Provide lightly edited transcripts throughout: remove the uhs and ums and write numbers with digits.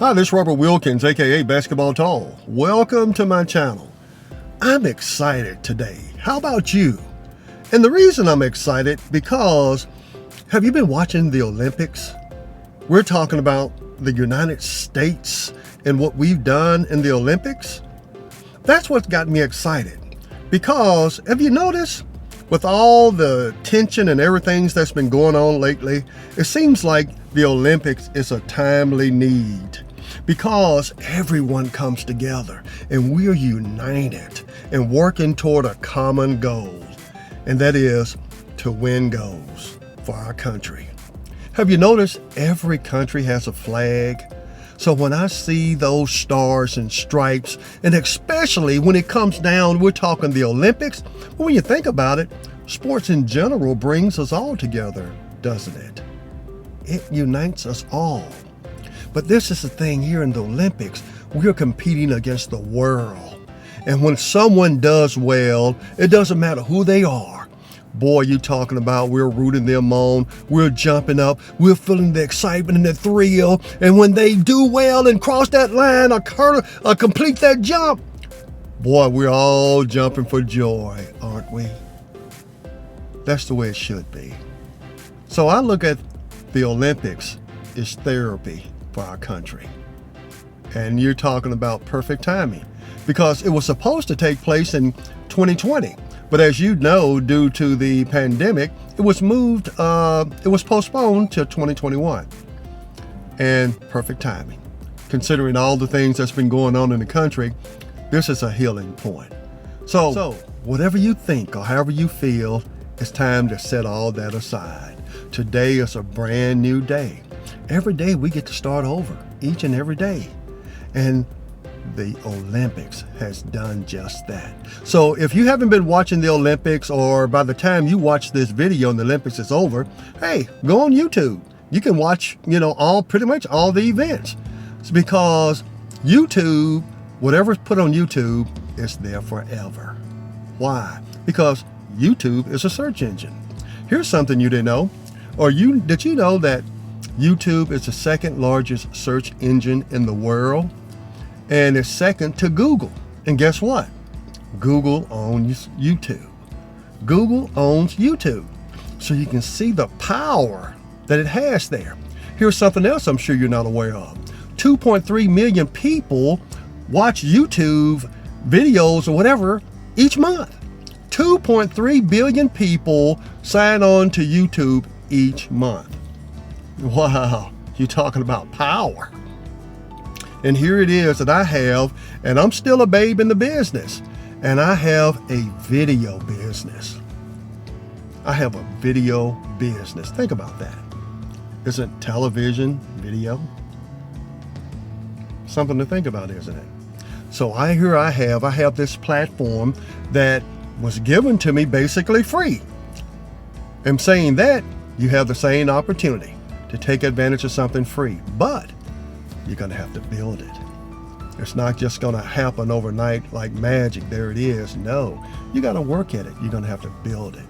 Hi, this is Robert Wilkins, aka Basketball Tall. Welcome to my channel. I'm excited today. How about you? And the reason I'm excited because have you been watching the Olympics? We're talking about the United States and what we've done in the Olympics. That's what got me excited because have you noticed with all the tension and everything that's been going on lately, it seems like the Olympics is a timely need because everyone comes together and we're united and working toward a common goal, and that is to win goals for our country. Have you noticed every country has a flag? So when I see those stars and stripes, and especially when it comes down, we're talking the Olympics, when you think about it, sports in general brings us all together, doesn't it? It unites us all. But this is the thing here in the Olympics, we're competing against the world. And when someone does well, it doesn't matter who they are. Boy, you talking about we're rooting them on, we're jumping up, we're feeling the excitement and the thrill. And when they do well and cross that line or complete that jump, boy, we're all jumping for joy, aren't we? That's the way it should be. So I look at the Olympics as therapy for our country. And you're talking about perfect timing because it was supposed to take place in 2020. But as you know, due to the pandemic, it was postponed to 2021. And perfect timing. Considering all the things that's been going on in the country, this is a healing point. So whatever you think or however you feel, it's time to set all that aside. Today is a brand new day. Every day we get to start over, each and every day. And the Olympics has done just that. So if you haven't been watching the Olympics, or by the time you watch this video and the Olympics is over, hey, go on YouTube. You can watch, pretty much all the events. It's because YouTube, whatever's put on YouTube, is there forever. Why? Because YouTube is a search engine. Here's something you didn't know. Did you know that YouTube is the second largest search engine in the world? And it's second to Google. And guess what? Google owns YouTube. Google owns YouTube. So you can see the power that it has there. Here's something else I'm sure you're not aware of. 2.3 million people watch YouTube videos or whatever each month. 2.3 billion people sign on to YouTube each month. Wow, you're talking about power. And here it is that I have, and I'm still a babe in the business, and I have a video business. I have a video business. Think about that. Isn't television video? Something to think about, isn't it? So I have this platform that was given to me basically free. And saying that, you have the same opportunity to take advantage of something free, but you're going to have to build it. It's not just going to happen overnight like magic. There it is. No, you got to work at it. You're going to have to build it.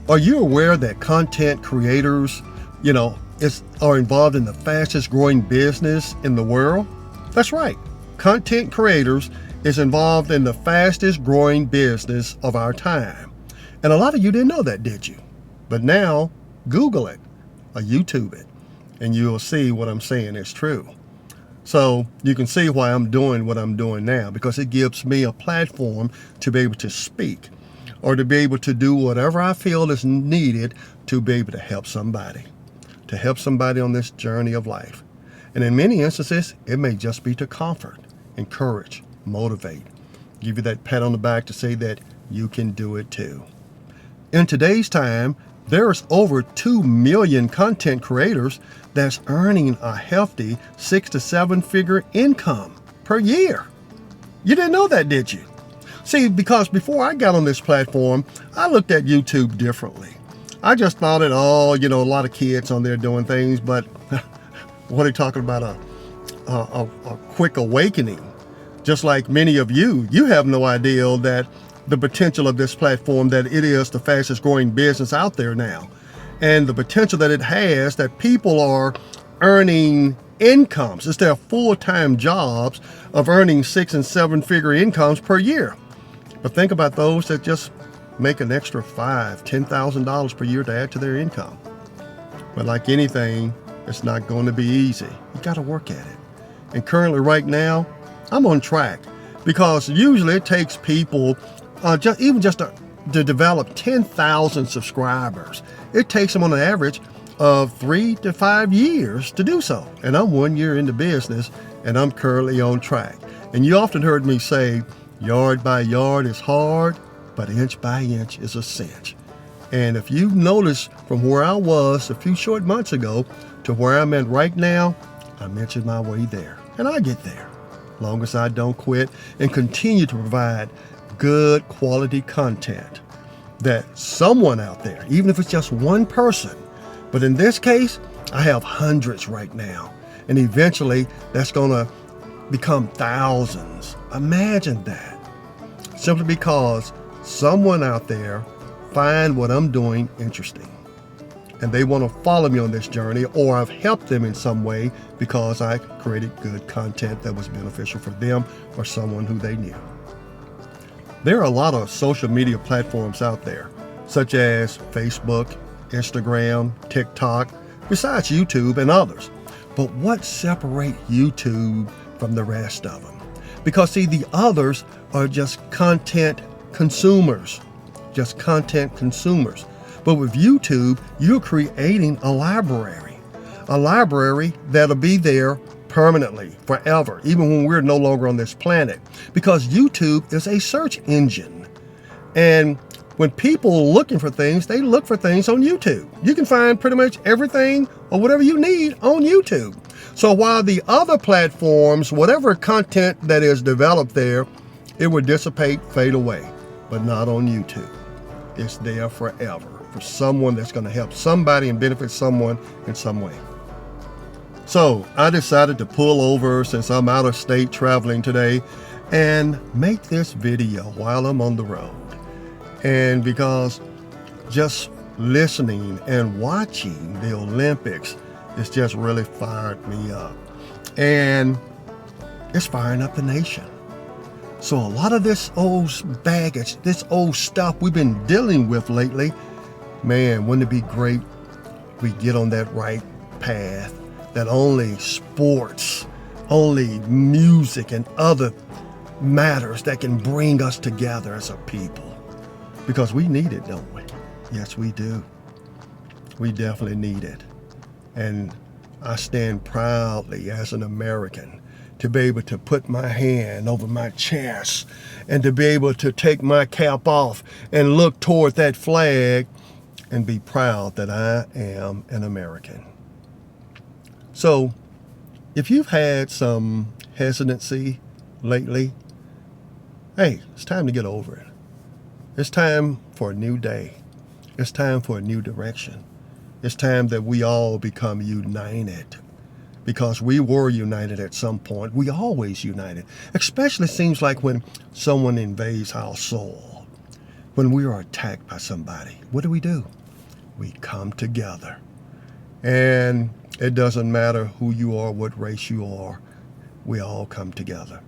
Are you aware that content creators, are involved in the fastest growing business in the world? That's right. Content creators is involved in the fastest growing business of our time. And a lot of you didn't know that, did you? But now, Google it or YouTube it, and you'll see what I'm saying is true. So you can see why I'm doing what I'm doing now, because it gives me a platform to be able to speak or to be able to do whatever I feel is needed to be able to help somebody on this journey of life. And in many instances, it may just be to comfort, encourage, motivate, give you that pat on the back to say that you can do it too. In today's time, there's over 2 million content creators that's earning a hefty 6 to 7 figure income per year. You didn't know that, did you? See, because before I got on this platform, I looked at YouTube differently. I just thought it all, a lot of kids on there doing things, but what are you talking about? A quick awakening. Just like many of you have no idea that the potential of this platform, that it is the fastest growing business out there now, and the potential that it has, that people are earning incomes. It's their full-time jobs of earning 6- and 7-figure incomes per year. But think about those that just make an extra $5,000, $10,000 per year to add to their income. But like anything, it's not going to be easy. You got to work at it. And currently right now, I'm on track, because usually it takes people just to develop 10,000 subscribers. It takes them on an average of 3 to 5 years to do so. And I'm 1 year into business, and I'm currently on track. And you often heard me say, yard by yard is hard, but inch by inch is a cinch. And if you notice from where I was a few short months ago to where I'm at right now, I'm inching my way there. And I get there, as long as I don't quit and continue to provide good quality content that someone out there, even if it's just one person, but in this case, I have hundreds right now. And eventually that's going to become thousands. Imagine that. Simply because someone out there find what I'm doing interesting, and they want to follow me on this journey, or I've helped them in some way because I created good content that was beneficial for them or someone who they knew. There are a lot of social media platforms out there, such as Facebook, Instagram, TikTok, besides YouTube and others. But what separates YouTube from the rest of them? Because see, the others are just content consumers. But with YouTube, you're creating a library that'll be there permanently, forever, even when we're no longer on this planet, because YouTube is a search engine. And when people are looking for things, they look for things on YouTube. You can find pretty much everything or whatever you need on YouTube. So while the other platforms, whatever content that is developed there, it will dissipate, fade away, but not on YouTube. It's there forever for someone that's going to help somebody and benefit someone in some way. So I decided to pull over, since I'm out of state traveling today, and make this video while I'm on the road. And because just listening and watching the Olympics, it's just really fired me up. And it's firing up the nation. So a lot of this old baggage, this old stuff we've been dealing with lately, man, wouldn't it be great if we get on that right path, that only sports, only music and other matters that can bring us together as a people. Because we need it, don't we? Yes, we do. We definitely need it. And I stand proudly as an American to be able to put my hand over my chest and to be able to take my cap off and look toward that flag and be proud that I am an American. So if you've had some hesitancy lately, hey, it's time to get over it. It's time for a new day. It's time for a new direction. It's time that we all become united, because we were united at some point. We always united. Especially seems like when someone invades our soul, when we are attacked by somebody. What do? We come together. And it doesn't matter who you are, what race you are, we all come together.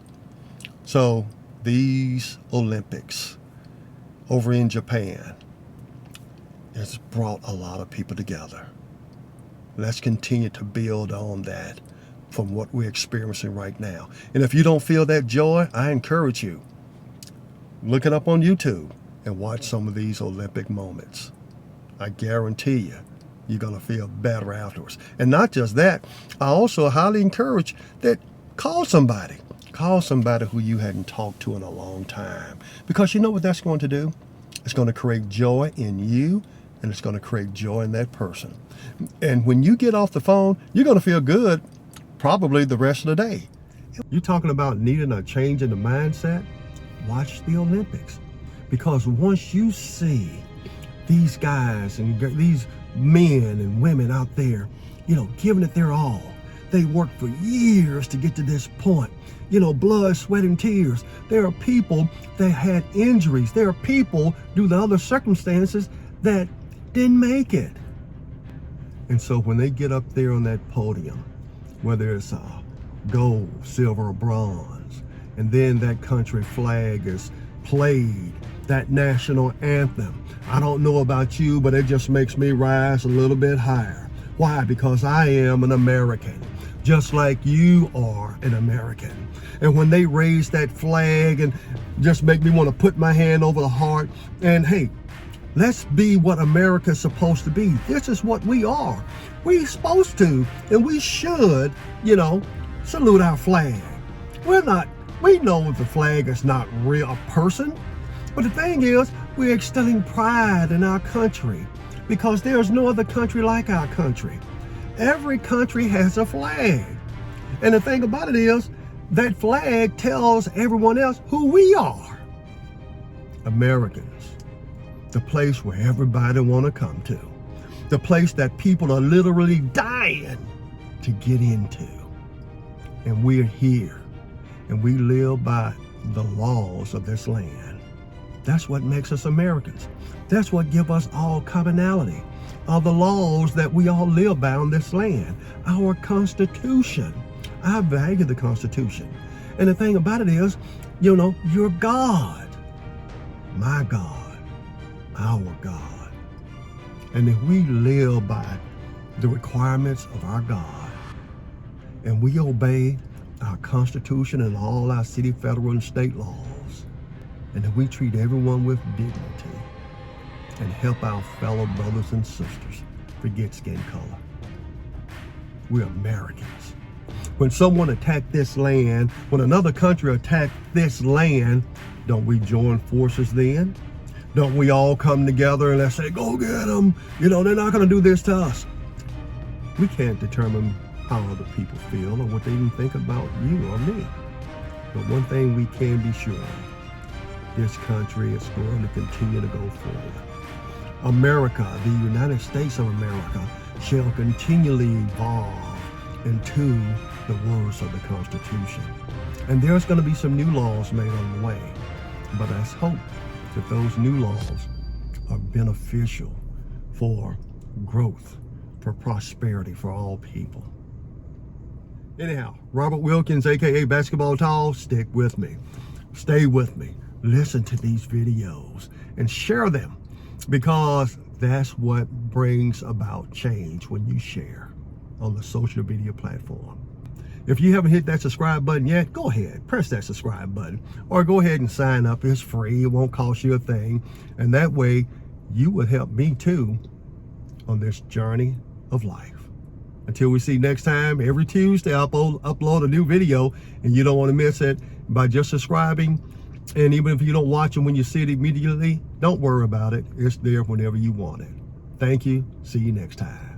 So these Olympics over in Japan has brought a lot of people together. Let's continue to build on that from what we're experiencing right now. And if you don't feel that joy, I encourage you, look it up on YouTube and watch some of these Olympic moments. I guarantee you, you're going to feel better afterwards. And not just that, I also highly encourage that call somebody who you hadn't talked to in a long time. Because you know what that's going to do? It's going to create joy in you, and it's going to create joy in that person. And when you get off the phone, you're going to feel good probably the rest of the day. You're talking about needing a change in the mindset? Watch the Olympics. Because once you see these guys and these men and women out there, giving it their all. They worked for years to get to this point. Blood, sweat, and tears. There are people that had injuries. There are people, due to other circumstances, that didn't make it. And so when they get up there on that podium whether it's gold, silver, or bronze. And then that country flag is played, that national anthem. I don't know about you, but it just makes me rise a little bit higher. Why? Because I am an American, just like you are an American. And when they raise that flag and just make me want to put my hand over the heart and hey, let's be what America's supposed to be. This is what we are. We're supposed to, and we should, salute our flag. We know the flag is not real a person, but the thing is, we're instilling pride in our country because there's no other country like our country. Every country has a flag. And the thing about it is, that flag tells everyone else who we are. Americans, the place where everybody want to come to. The place that people are literally dying to get into. And we're here. And we live by the laws of this land. That's what makes us Americans. That's what gives us all commonality. Are the laws that we all live by on this land. Our Constitution. I value the Constitution. And the thing about it is, your God, my God, our God. And if we live by the requirements of our God, and we obey our Constitution and all our city, federal, and state laws, and if we treat everyone with dignity and help our fellow brothers and sisters, forget skin color. We're Americans. When someone attacked this land, when another country attacked this land, don't we join forces then? Don't we all come together and let's say, go get them. They're not going to do this to us. We can't determine how other people feel or what they even think about you or me. But one thing we can be sure of, this country is going to continue to go forward. America, the United States of America, shall continually evolve into the words of the Constitution. And there's going to be some new laws made on the way. But let's hope that those new laws are beneficial for growth, for prosperity, for all people. Anyhow, Robert Wilkins, aka Basketball Tall, stick with me. Stay with me. Listen to these videos and share them because that's what brings about change when you share on the social media platform. If you haven't hit that subscribe button yet, go ahead, press that subscribe button or go ahead and sign up. It's free. It won't cost you a thing. And that way you will help me too on this journey of life. Until we see next time, every Tuesday I'll upload a new video and you don't want to miss it by just subscribing. And even if you don't watch it when you see it immediately, don't worry about it. It's there whenever you want it. Thank you. See you next time.